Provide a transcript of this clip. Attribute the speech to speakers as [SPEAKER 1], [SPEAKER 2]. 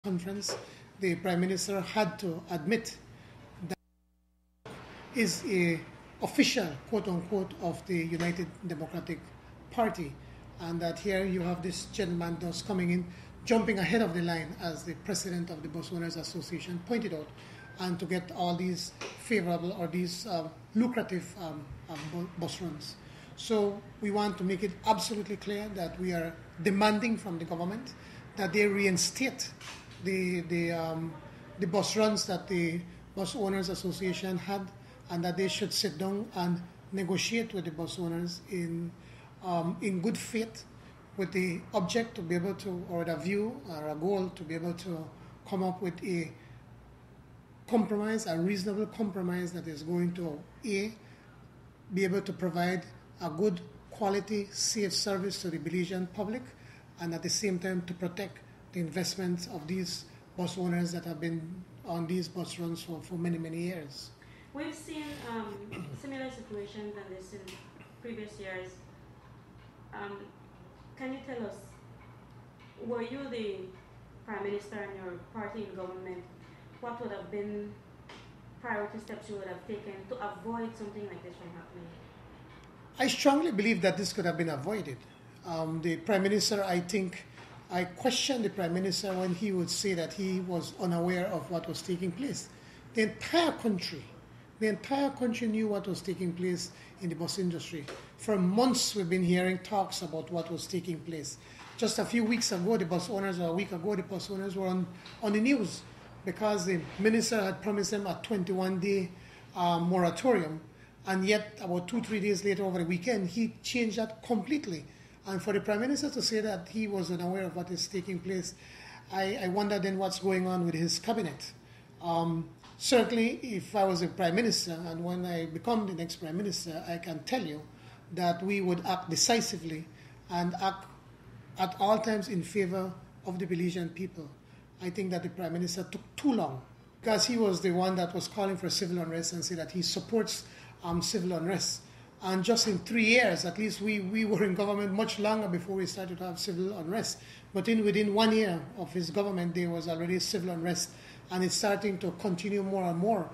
[SPEAKER 1] conference, the Prime Minister had to admit that is a official, quote-unquote, of the United Democratic Party, and that here you have this gentleman just coming in, jumping ahead of the line, as the president of the Bus Owners Association pointed out, and to get all these favorable or these lucrative bus runs. So we want to make it absolutely clear that we are demanding from the government that they reinstate the bus runs that the Bus Owners Association had, and that they should sit down and negotiate with the bus owners in good faith, with the object to be able to, or the view or a goal to be able to come up with a compromise, a reasonable compromise that is going to be able to provide a good quality, safe service to the Belizean public, and at the same time to protect the investments of these bus owners that have been on these bus runs for many, many years.
[SPEAKER 2] We've seen similar situations than this in previous years. Can you tell us, were you the Prime Minister and your party in government, what would have been priority steps you would have taken to avoid something like this from happening?
[SPEAKER 1] I strongly believe that this could have been avoided. The Prime Minister, I questioned the Prime Minister when he would say that he was unaware of what was taking place. The entire country knew what was taking place in the bus industry. For months we've been hearing talks about what was taking place. Just a few weeks ago, the bus owners were on the news because the minister had promised them a 21-day moratorium, and yet about 2-3 days later over the weekend, he changed that completely. And for the Prime Minister to say that he was unaware of what is taking place, I wonder then what's going on with his cabinet. Certainly, if I was a Prime Minister, and when I become the next Prime Minister, I can tell you that we would act decisively and act at all times in favor of the Belizean people. I think that the Prime Minister took too long, because he was the one that was calling for civil unrest and said that he supports civil unrest. And just in 3 years, at least we were in government much longer before we started to have civil unrest. But within 1 year of his government, there was already civil unrest, and it's starting to continue more and more.